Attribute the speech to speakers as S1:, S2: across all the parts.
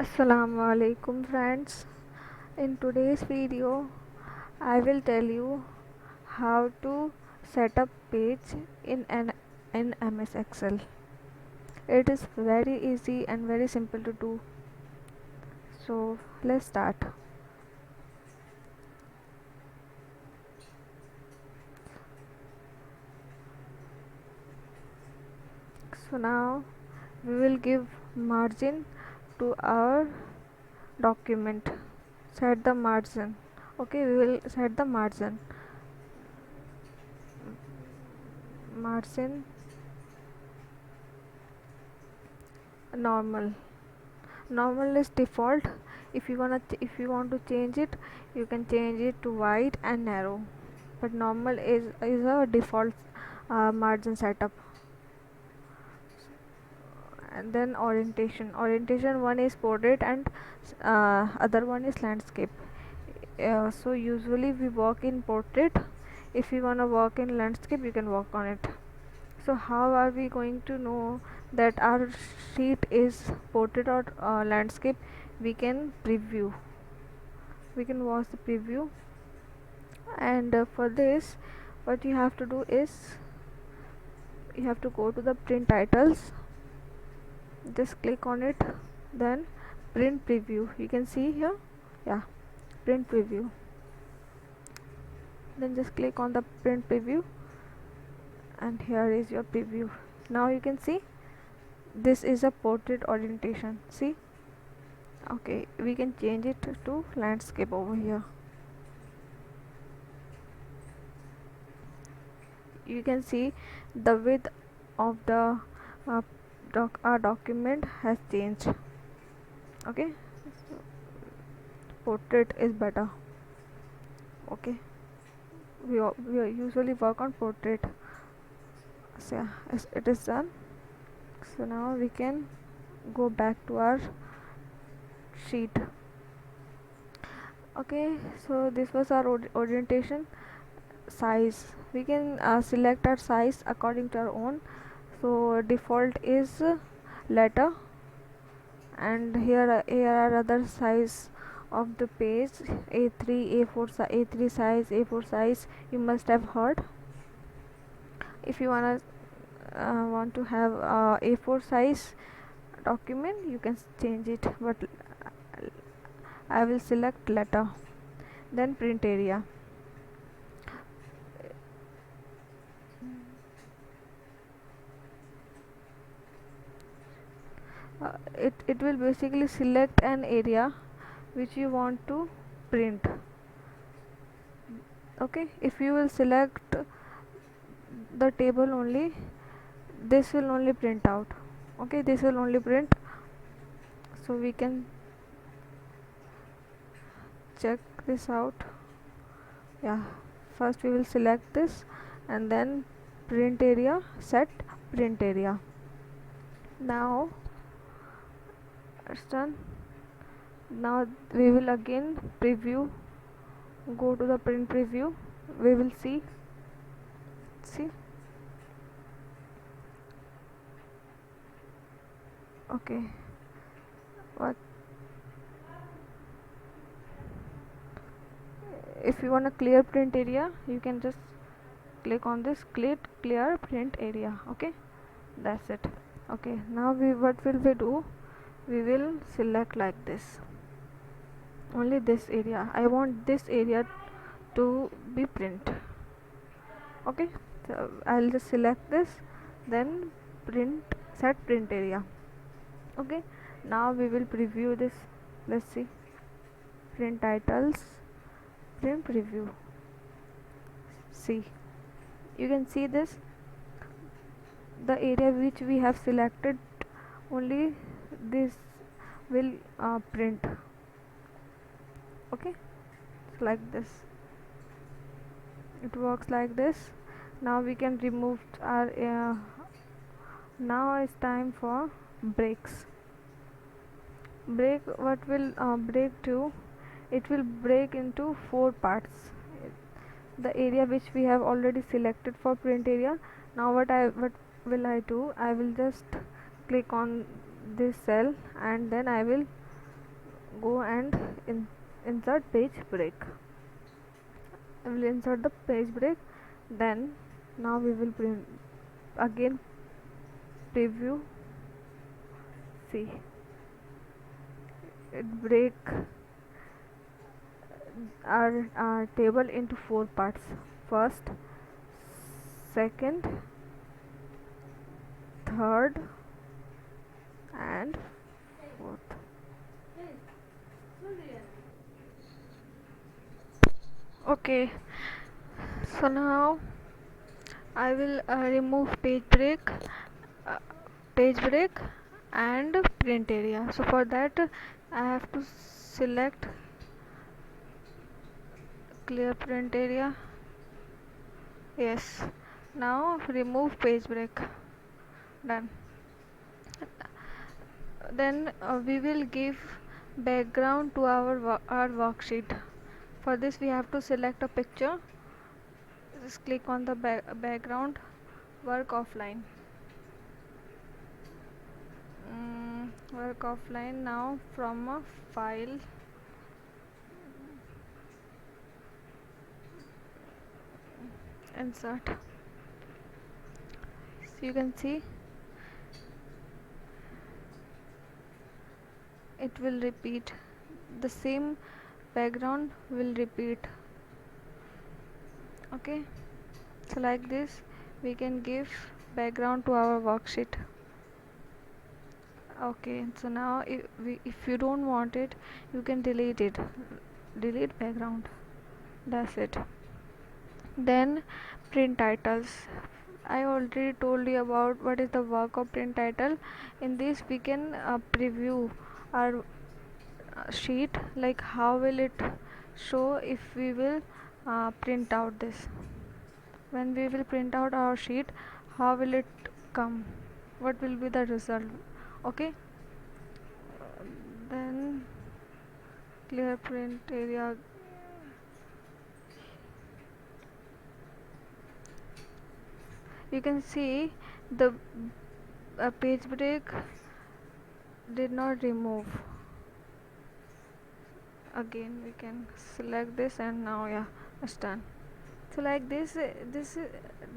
S1: Assalamu alaikum friends. In today's video, I will tell you how to set up page in MS Excel. It is very easy and very simple to do. So let's start. So now we will give margin to our document. Set the margin. Okay, we will set the margin normal. Normal is default. If you want to change it, you can change it to wide and narrow, but normal is a default margin setup. And then orientation one is portrait and other one is landscape. So usually we work in portrait. If you want to work in landscape, you can work on it. So how are we going to know that our sheet is portrait or landscape? We can watch the preview. And for this, what you have to do is you have to go to the print titles, just click on it, then print preview. You can see here, yeah, print preview. Then just click on the print preview, and here is your preview. Now you can see this is a portrait orientation. See, okay, we can change it to landscape over here. You can see the width of the uh, our document has changed. Okay, so portrait is better. Okay, we usually work on portrait. So yeah, it is done. So now we can go back to our sheet. Okay, so this was our orientation. Size, we can select our size according to our own. So default is letter, and here are other size of the page: A3, A4, A3 size, A4 size. You must have heard. If you want to have A4 size document, you can change it, but I will select letter. Then print area. It will basically select an area which you want to print. Okay, if you will select the table only, this will only print out. Okay, this will only print. So we can check this out. Yeah, first we will select this, and then print area, set print area. Now it's done. Now we will again preview, go to the print preview. We will see okay, what if you want a clear print area, you can just click on this clear print area. Okay, that's it. Okay, now what will we do? We will select like this, only this area. I want this area to be print. Okay, so I'll just select this, then set print area. Okay, now we will preview this. Let's see, print titles, print preview. See, you can see this, the area which we have selected, only this will print. Okay, so like this it works, like this. Now we can remove our now it's time for breaks. What will break to? It will break into 4 parts. The area which we have already selected for print area. Now what will I do? I will just click on this cell, and then I will go and insert page break. I will insert the page break. Then now we will again preview. See, it break our table into 4 parts: first, second, third, and fourth. Okay, so now I will remove uh, page break and print area. So for that I have to select clear print area. Yes, now remove page break. Done. Then we will give background to our worksheet. For this we have to select a picture. Just click on the background, work offline. Work offline. Now from a file, insert. So you can see it will repeat, the same background will repeat. Okay, so like this we can give background to our worksheet. Okay, so now if you don't want it, you can delete it. Delete background. That's it. Then print titles. I already told you about what is the work of print title. In this we can preview our sheet, like how will it show if we will print out this. When we will print out our sheet, how will it come, what will be the result. Okay, then clear print area. You can see the page break did not remove. Again we can select this, and now yeah, it's done. So like this is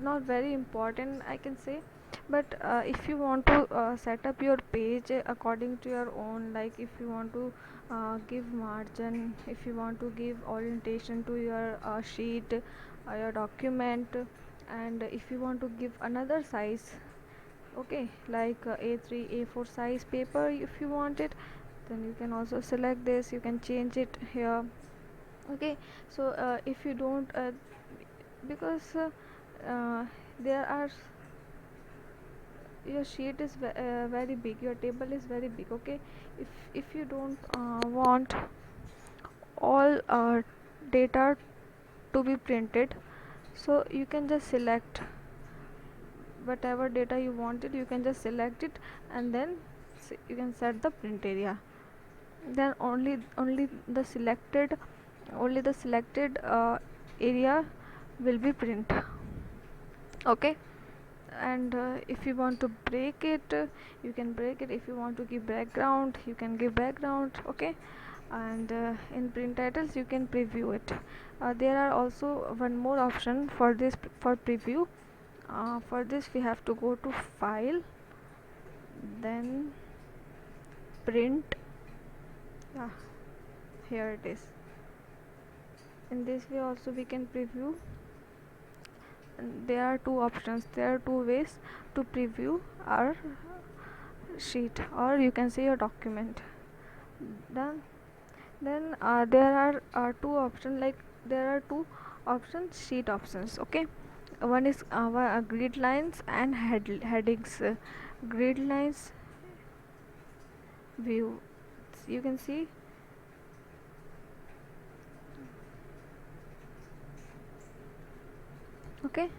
S1: not very important, I can say. But if you want to set up your page according to your own, like if you want to give margin, if you want to give orientation to your sheet, your document, and if you want to give another size, okay, like A3 A4 size paper, if you want it, then you can also select this, you can change it here. Okay, so if you don't because there are, your sheet is very big, your table is very big. Okay, if you don't want all data to be printed, so you can just select whatever data you wanted, you can just select it, and then you can set the print area. Then only the selected area will be print. Okay, and if you want to break it, you can break it. If you want to give background, you can give background. Okay, and in print titles you can preview it. There are also one more option for this, for preview. For this we have to go to file, then print. Yeah, here it is. In this way also we can preview. And there are two options, there are two ways to preview our sheet, or you can say your document. Done. Then there are two options, like there are two options, sheet options. Okay, one is grid lines and headings. Grid lines view, you can see. Okay,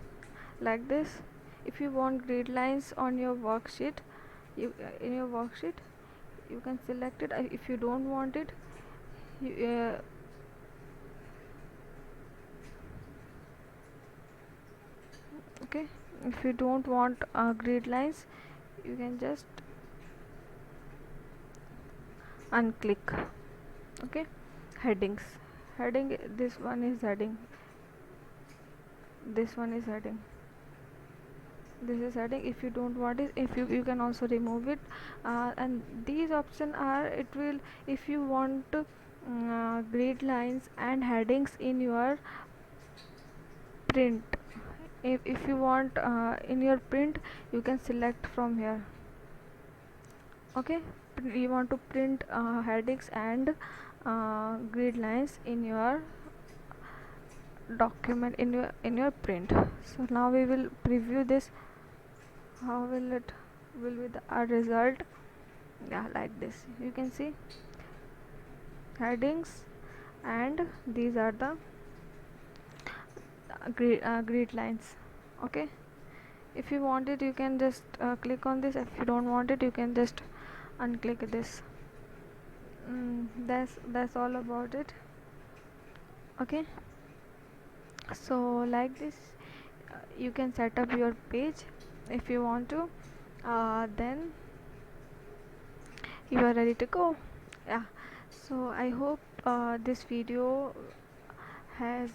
S1: like this. If you want grid lines on your worksheet, you in your worksheet, you can select it. If you don't want it, you, okay, if you don't want grid lines, you can just unclick. Okay, headings. Heading, this one is heading, this one is heading, this is heading. If you don't want it, if you can also remove it. And these options are, it will, if you want grid lines and headings in your print, if you want in your print, you can select from here. Okay, you want to print headings and grid lines in your document, in your print. So now we will preview this. How will it will be the our result? Yeah, like this you can see headings, and these are the grid lines. Okay, if you want it, you can just click on this. If you don't want it, you can just unclick this. That's all about it. Okay, so like this, you can set up your page if you want to. Then you are ready to go. Yeah, so I hope this video has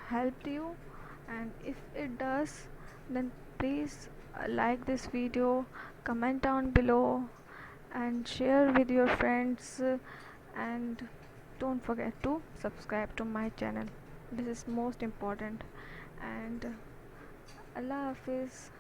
S1: helped you, and if it does, then please like this video, comment down below, and share with your friends, and don't forget to subscribe to my channel. This is most important. And Allah Hafiz.